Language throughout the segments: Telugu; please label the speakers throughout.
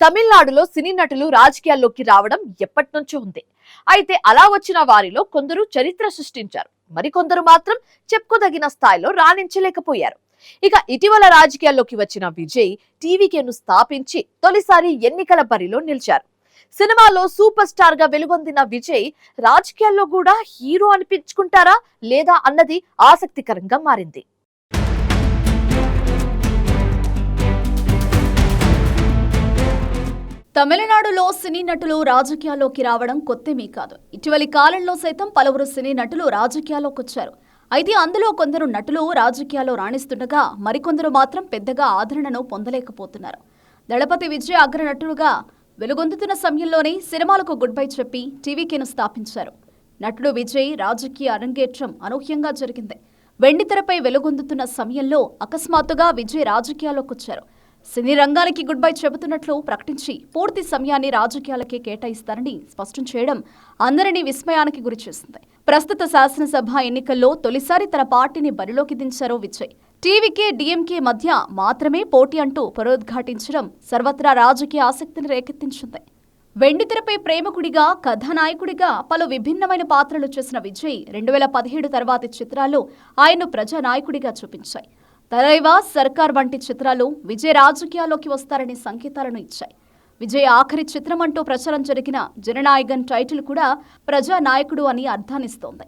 Speaker 1: తమిళనాడులో సినీ నటులు రాజకీయాల్లోకి రావడం ఎప్పటి నుంచో ఉంది. అయితే అలా వచ్చిన వారిలో కొందరు చరిత్ర సృష్టించారు, మరికొందరు మాత్రం చెప్పుకోదగిన స్థాయిలో రాణించలేకపోయారు. ఇక ఇటీవల రాజకీయాల్లోకి వచ్చిన విజయ్ టీవీకేను స్థాపించి తొలిసారి ఎన్నికల బరిలో నిలిచారు. సినిమాలో సూపర్ స్టార్ గా వెలుగొందిన విజయ్ రాజకీయాల్లో కూడా హీరో అనిపించుకుంటారా లేదా అన్నది ఆసక్తికరంగా మారింది.
Speaker 2: తమిళనాడులో సినీ నటులు రాజకీయాల్లోకి రావడం కొత్తేమీ కాదు. ఇటీవలి కాలంలో సైతం పలువురు సినీ నటులు రాజకీయాల్లోకి వచ్చారు. అయితే అందులో కొందరు నటులు రాజకీయాల్లో రాణిస్తుండగా మరికొందరు మాత్రం పెద్దగా ఆదరణను పొందలేకపోతున్నారు. దళపతి విజయ్ అగ్ర నటుడుగా వెలుగొందుతున్న సమయంలోనే సినిమాలకు గుడ్ బై చెప్పి టీవీకేను స్థాపించారు. నటుడు విజయ్ రాజకీయ అరంగేట్రం అనూహ్యంగా జరిగింది. వెండితెరపై వెలుగొందుతున్న సమయంలో అకస్మాత్తుగా విజయ్ రాజకీయాల్లోకి వచ్చారు. సినీ రంగానికి గుడ్ బై చెబుతున్నట్లు ప్రకటించి పూర్తి సమయాన్ని రాజకీయాలకే కేటాయిస్తారని స్పష్టం చేయడం అందరినీ విస్మయానికి గురిచేసింది. ప్రస్తుత శాసనసభ ఎన్నికల్లో తొలిసారి తన పార్టీని బరిలోకి దించారు విజయ్. టీవీకే డీఎంకే మధ్య మాత్రమే పోటీ అంటూ పునరుద్ఘాటించడం సర్వత్రా రాజకీయ ఆసక్తిని రేకెత్తించింది. వెండితెరపై ప్రేమికుడిగా, కథానాయకుడిగా పలు విభిన్నమైన పాత్రలు చేసిన విజయ్ 2017 తర్వాతి చిత్రాల్లో ఆయన్ను ప్రజానాయకుడిగా చూపించాయి. తరైవా సర్కార్ వంటి చిత్రాలు విజయ్ రాజకీయాల్లోకి వస్తారనే సంకేతాలను ఇచ్చాయి. విజయ్ ఆఖరి చిత్రం అంటూ ప్రచారం జరిగిన జననాయగన్ టైటిల్ కూడా ప్రజానాయకుడు అని అర్థాన్నిస్తోంది.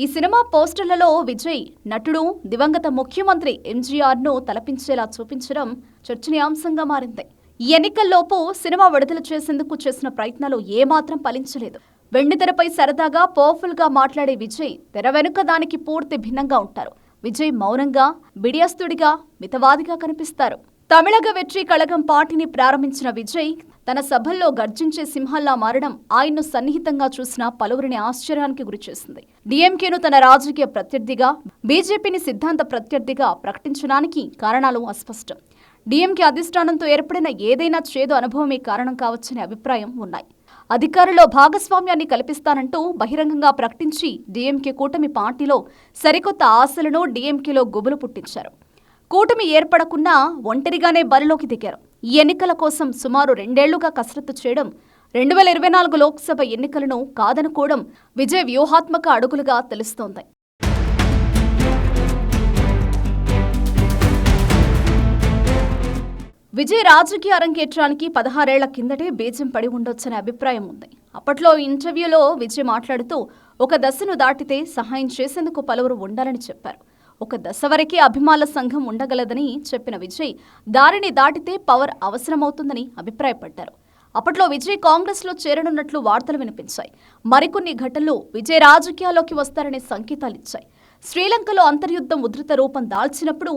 Speaker 2: ఈ సినిమా పోస్టర్లలో విజయ్ నటుడు దివంగత ముఖ్యమంత్రి ఎంజీఆర్ను తలపించేలా చూపించడం చర్చనీయాంశంగా మారింది. ఈ ఎన్నికల్లోపు సినిమా విడుదల చేసేందుకు చేసిన ప్రయత్నాలు ఏమాత్రం ఫలించలేదు. వెండితెరపై సరదాగా పవర్ఫుల్ గా మాట్లాడే విజయ్ తెర వెనుక దానికి పూర్తి భిన్నంగా ఉంటారు. విజయ్ మౌనంగా, బిడియస్తుడిగా, మితవాదిగా కనిపిస్తారు. తమిళగ వెట్రి కళగం పార్టీని ప్రారంభించిన విజయ్ తన సభల్లో గర్జించే సింహాల్లా మారడం ఆయన్ను సన్నిహితంగా చూసిన పలువురిని ఆశ్చర్యానికి గురిచేసింది. డీఎంకేను తన రాజకీయ ప్రత్యర్థిగా, బీజేపీని సిద్ధాంత ప్రత్యర్థిగా ప్రకటించడానికి కారణాలు అస్పష్టం. డీఎంకే అధిష్టానంతో ఏర్పడిన ఏదైనా చేదు అనుభవమే కారణం కావచ్చనే అభిప్రాయం ఉన్నాయి. అధికారంలో భాగస్వామ్యాన్ని కల్పిస్తానంటూ బహిరంగంగా ప్రకటించి డీఎంకే కూటమి పార్టీలో సరికొత్త ఆశలను డీఎంకేలో గుబులు పుట్టించారు. కూటమి ఏర్పడకున్నా ఒంటరిగానే బరిలోకి దిగారు. ఈ ఎన్నికల కోసం సుమారు 2 ఏళ్లుగా కసరత్తు చేయడం, 2024 లోక్సభ ఎన్నికలను కాదనుకోవడం విజయ్ వ్యూహాత్మక అడుగులుగా తెలుస్తోంది. విజయ్ రాజకీయ అరంగేట్రానికి 16 ఏళ్ల కిందటే బీజం పడి ఉండొచ్చనే అభిప్రాయం ఉంది. అప్పట్లో ఇంటర్వ్యూలో విజయ్ మాట్లాడుతూ ఒక దశను దాటితే సహాయం చేసేందుకు పలువురు ఉండాలని చెప్పారు. ఒక దశ వరకే అభిమానుల సంఘం ఉండగలదని చెప్పిన విజయ్ దారిని దాటితే పవర్ అవసరమవుతుందని అభిప్రాయపడ్డారు. అప్పట్లో విజయ్ కాంగ్రెస్లో చేరనున్నట్లు వార్తలు వినిపించాయి. మరికొన్ని ఘటనలు విజయ్ రాజకీయాల్లోకి వస్తారనే సంకేతాలిచ్చాయి. శ్రీలంకలో అంతర్యుద్ధం ఉధృత రూపం దాల్చినప్పుడు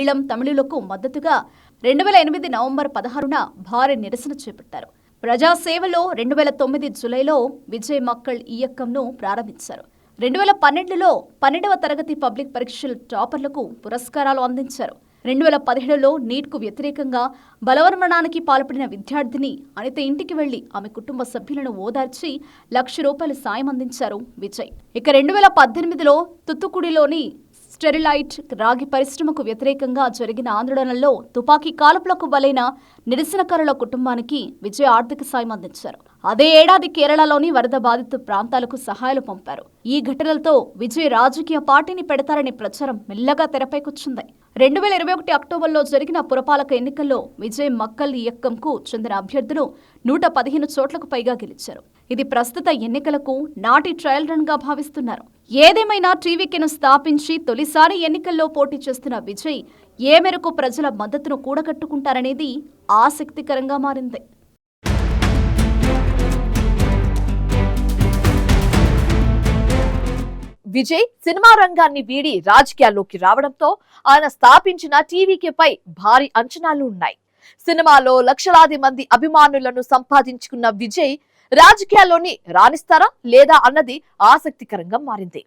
Speaker 2: ఈళం తమిళులకు మద్దతుగా 2008 నవంబర్ 16న భారీ నిరసన చేపట్టారు. ప్రజాసేవలో 2009 జూలైలో విజయ్ మక్కల్ ఇయక్కంను ప్రారంభించారు. 2012లో 12వ తరగతి పబ్లిక్ పరీక్షల టాపర్లకు పురస్కారాలు అందించారు. 2017లో నీట్కు వ్యతిరేకంగా బలవన్మరణానికి పాల్పడిన విద్యార్థిని అనిత ఇంటికి వెళ్లి ఆమె కుటుంబ సభ్యులను ఓదార్చి ₹1,00,000 సాయం అందించారు విజయ్. ఇక 2018లో తుత్తుకుడిలోని స్టెరిలైట్ రాగి పరిశ్రమకు వ్యతిరేకంగా జరిగిన ఆందోళనల్లో తుపాకీ కాల్పులకు బలైన నిరసనకారుల కుటుంబానికి విజయ్ ఆర్థిక సాయం అందించారు. అదే ఏడాది కేరళలోని వరద బాధిత ప్రాంతాలకు సహాయాలు పంపారు. ఈ ఘటనలతో విజయ్ రాజకీయ పార్టీని పెడతారనే ప్రచారం మెల్లగా తెరపైకొచ్చింది. 2021 అక్టోబర్లో జరిగిన పురపాలక ఎన్నికల్లో విజయ్ మక్కల్ ఇయక్కంకు చెందిన అభ్యర్థులు 115 చోట్లకు పైగా గెలిచారు. ఇది ప్రస్తుత ఎన్నికలకు నాటి ట్రయల్ రన్ గా భావిస్తున్నారు. ఏదేమైనా టీవీకేను స్థాపించి తొలిసారి ఎన్నికల్లో పోటీ చేస్తున్న విజయ్ ఏ మేరకు ప్రజల మద్దతును కూడగట్టుకుంటారనేది ఆసక్తికరంగా మారింది.
Speaker 1: విజయ్ సినిమా రంగాన్ని వీడి రాజకీయాల్లోకి రావడంతో ఆయన స్థాపించిన టీవీకేపై భారీ అంచనాలు ఉన్నాయి. సినిమాలో లక్షలాది మంది అభిమానులను సంపాదించుకున్న విజయ్ రాజకీయాల్లోని రాణిస్తారా లేదా అన్నది ఆసక్తికరంగా మారింది.